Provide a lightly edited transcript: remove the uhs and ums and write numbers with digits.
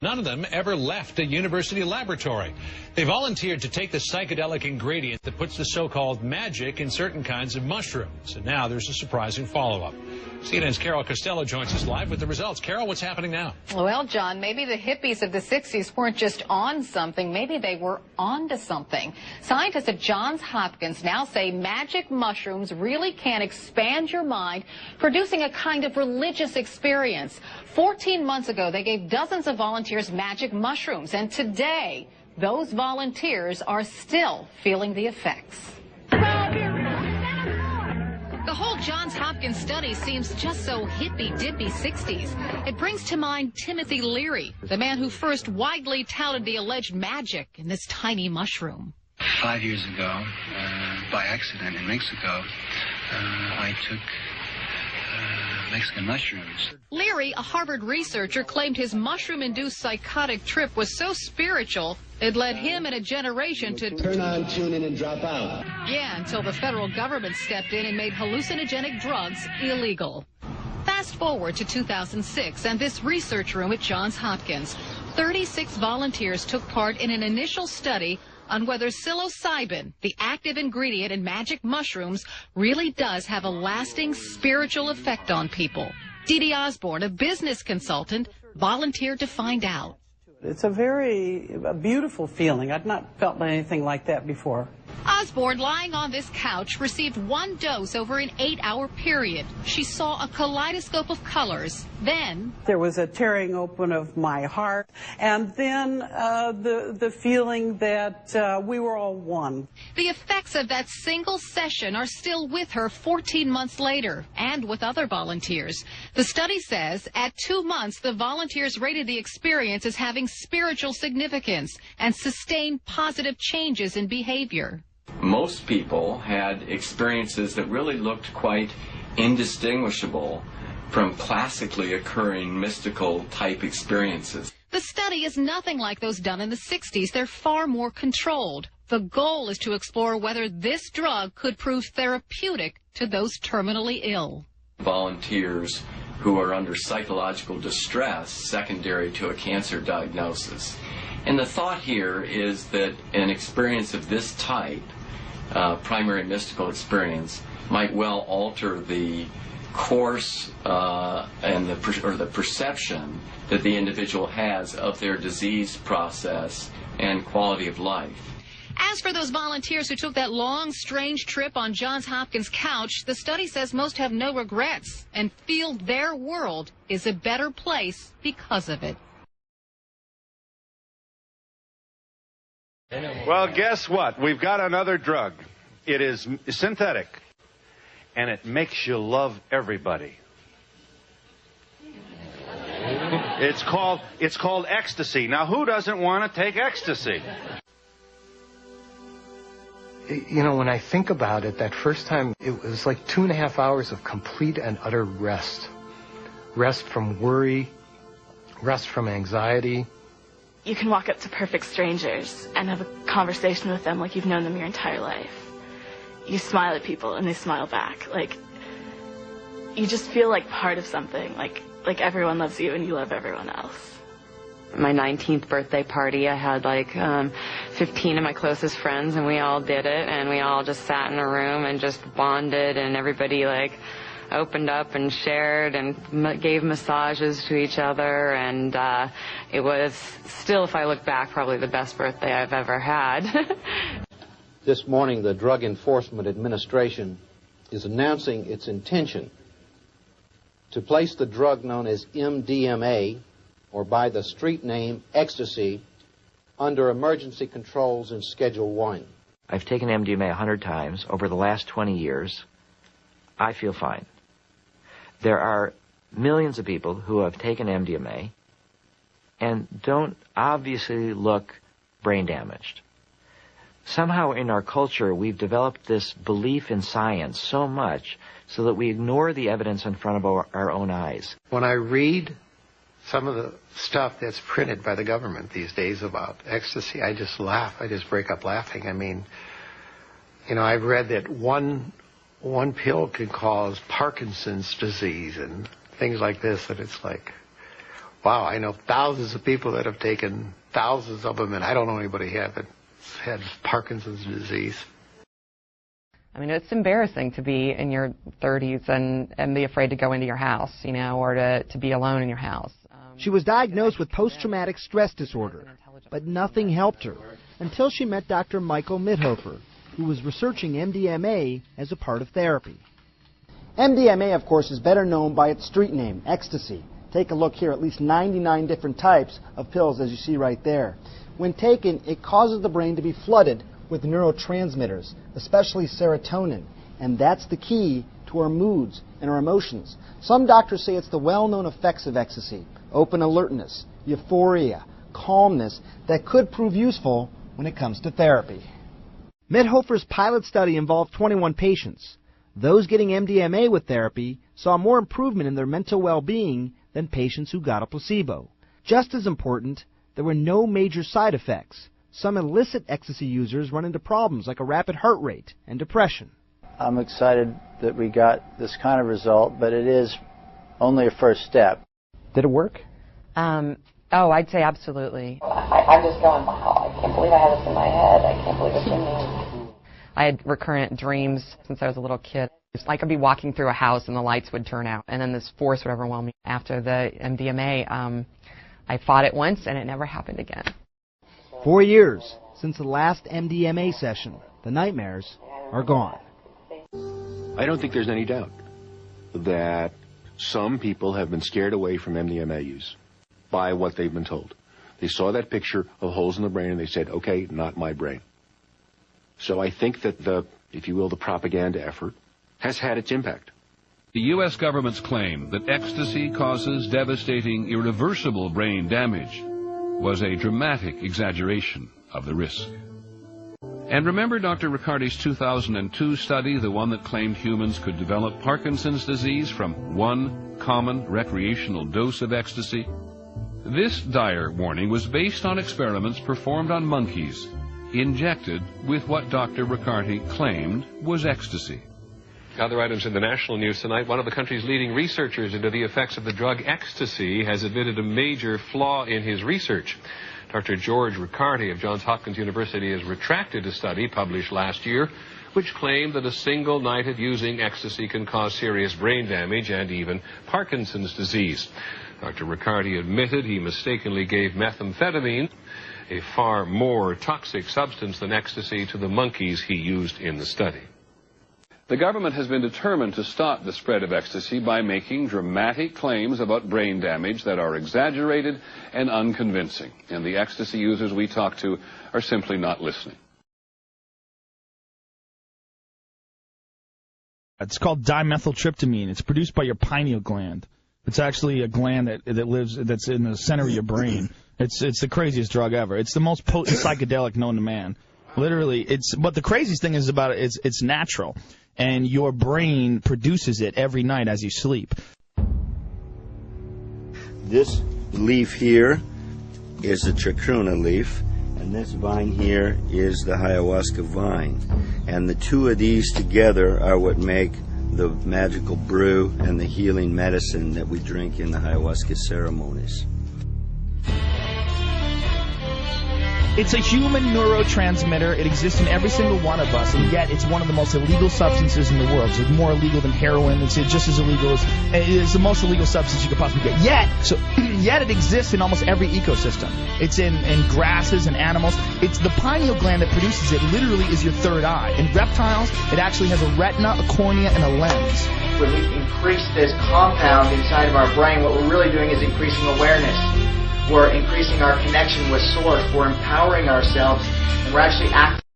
None of them ever left a university laboratory. They volunteered to take the psychedelic ingredient that puts the so-called magic in certain kinds of mushrooms. And now there's a surprising follow-up. CNN's Carol Costello joins us live with the results. Carol, what's happening now? Well, John, maybe the hippies of the 60s weren't just on something. Maybe they were onto something. Scientists at Johns Hopkins now say magic mushrooms really can expand your mind, producing a kind of religious experience. 14 months ago, they gave dozens of volunteers magic mushrooms, and today, those volunteers are still feeling the effects. The whole Johns Hopkins study seems just so hippy-dippy 60s. It brings to mind Timothy Leary, the man who first widely touted the alleged magic in this tiny mushroom. 5 years ago, by accident in Mexico, I took Mexican mushrooms. Leary, a Harvard researcher, claimed his mushroom-induced psychotic trip was so spiritual it led him and a generation to turn on, tune in, and drop out. Yeah, until the federal government stepped in and made hallucinogenic drugs illegal. Fast forward to 2006 and this research room at Johns Hopkins. 36 volunteers took part in an initial study on whether psilocybin, the active ingredient in magic mushrooms, really does have a lasting spiritual effect on people. Dee Dee Osborne, a business consultant, volunteered to find out. It's a beautiful feeling. I've not felt anything like that before. Osborne, lying on this couch, received one dose over an 8-hour period. She saw a kaleidoscope of colors. Then there was a tearing open of my heart, and then the feeling that we were all one. The effects of that single session are still with her 14 months later, and with other volunteers. The study says at 2 months, the volunteers rated the experience as having spiritual significance and sustained positive changes in behavior. Most people had experiences that really looked quite indistinguishable from classically occurring mystical type experiences. The study is nothing like those done in the 60s. They're far more controlled. The goal is to explore whether this drug could prove therapeutic to those terminally ill. Volunteers who are under psychological distress secondary to a cancer diagnosis. And the thought here is that an experience of this type, primary mystical experience, might well alter the course and the perception that the individual has of their disease process and quality of life. As for those volunteers who took that long, strange trip on Johns Hopkins' couch, the study says most have no regrets and feel their world is a better place because of it. Well, guess what? We've got another drug. It is synthetic, and it makes you love everybody. It's called ecstasy. Now, who doesn't want to take ecstasy? You know, when I think about it, that first time, it was like 2.5 hours of complete and utter rest. Rest from worry, rest from anxiety. You can walk up to perfect strangers and have a conversation with them like you've known them your entire life. You smile at people and they smile back. Like, you just feel like part of something, like everyone loves you and you love everyone else. My 19th birthday party, I had like 15 of my closest friends, and we all did it, and we all just sat in a room and just bonded, and everybody like opened up and shared and gave massages to each other, and it was still, if I look back, probably the best birthday I've ever had. This morning, the Drug Enforcement Administration is announcing its intention to place the drug known as MDMA, or by the street name ecstasy, under emergency controls in Schedule 1. I've taken MDMA 100 times over the last 20 years. I feel fine. There are millions of people who have taken MDMA and don't obviously look brain damaged. Somehow in our culture, we've developed this belief in science so much so that we ignore the evidence in front of our own eyes. When I read some of the stuff that's printed by the government these days about ecstasy, I just laugh. I just break up laughing. I mean, you know, I've read that one pill can cause Parkinson's disease and things like this, and it's like, wow, I know thousands of people that have taken thousands of them, and I don't know anybody that had Parkinson's disease. I mean, it's embarrassing to be in your 30s and be afraid to go into your house, you know, or to be alone in your house. She was diagnosed with post-traumatic stress disorder, but nothing helped her until she met Dr. Michael Mithoefer, who was researching MDMA as a part of therapy. MDMA, of course, is better known by its street name, ecstasy. Take a look here, at least 99 different types of pills, as you see right there. When taken, it causes the brain to be flooded with neurotransmitters, especially serotonin, and that's the key to our moods and our emotions. Some doctors say it's the well-known effects of ecstasy, open alertness, euphoria, calmness, that could prove useful when it comes to therapy. Mithoefer's pilot study involved 21 patients. Those getting MDMA with therapy saw more improvement in their mental well-being than patients who got a placebo. Just as important, there were no major side effects. Some illicit ecstasy users run into problems like a rapid heart rate and depression. I'm excited that we got this kind of result, but it is only a first step. Did it work? I'd say absolutely. I'm just going, wow, I can't believe I had this in my head. I can't believe it's in me. I had recurrent dreams since I was a little kid. It's like I'd be walking through a house and the lights would turn out, and then this force would overwhelm me. After the MDMA, I fought it once, and it never happened again. 4 years since the last MDMA session. The nightmares are gone. I don't think there's any doubt that some people have been scared away from MDMA use by what they've been told. They saw that picture of holes in the brain and they said, okay, not my brain. So I think that the propaganda effort has had its impact. The U.S. government's claim that ecstasy causes devastating, irreversible brain damage was a dramatic exaggeration of the risk. And remember Dr. Riccardi's 2002 study, the one that claimed humans could develop Parkinson's disease from one common recreational dose of ecstasy? This dire warning was based on experiments performed on monkeys, injected with what Dr. Riccardi claimed was ecstasy. Other items in the national news tonight. One of the country's leading researchers into the effects of the drug ecstasy has admitted a major flaw in his research. Dr. George Riccardi of Johns Hopkins University has retracted a study published last year which claimed that a single night of using ecstasy can cause serious brain damage and even Parkinson's disease. Dr. Riccardi admitted he mistakenly gave methamphetamine, a far more toxic substance than ecstasy, to the monkeys he used in the study. The government has been determined to stop the spread of ecstasy by making dramatic claims about brain damage that are exaggerated and unconvincing. And the ecstasy users we talk to are simply not listening. It's called dimethyltryptamine. It's produced by your pineal gland. It's actually a gland that's in the center of your brain. It's the craziest drug ever. It's the most potent psychedelic known to man. Literally, but the craziest thing is about it, it's natural, and your brain produces it every night as you sleep. This leaf here is the chacruna leaf, and this vine here is the ayahuasca vine. And the two of these together are what make the magical brew and the healing medicine that we drink in the ayahuasca ceremonies. It's a human neurotransmitter. It exists in every single one of us, and yet it's one of the most illegal substances in the world. It's more illegal than heroin. It's just as illegal as it is the most illegal substance you could possibly get. Yet it exists in almost every ecosystem. It's in grasses and animals. It's the pineal gland that produces it. Literally, is your third eye. In reptiles, it actually has a retina, a cornea, and a lens. When we increase this compound inside of our brain, what we're really doing is increasing awareness. We're increasing our connection with Source. We're empowering ourselves, and we're actually acting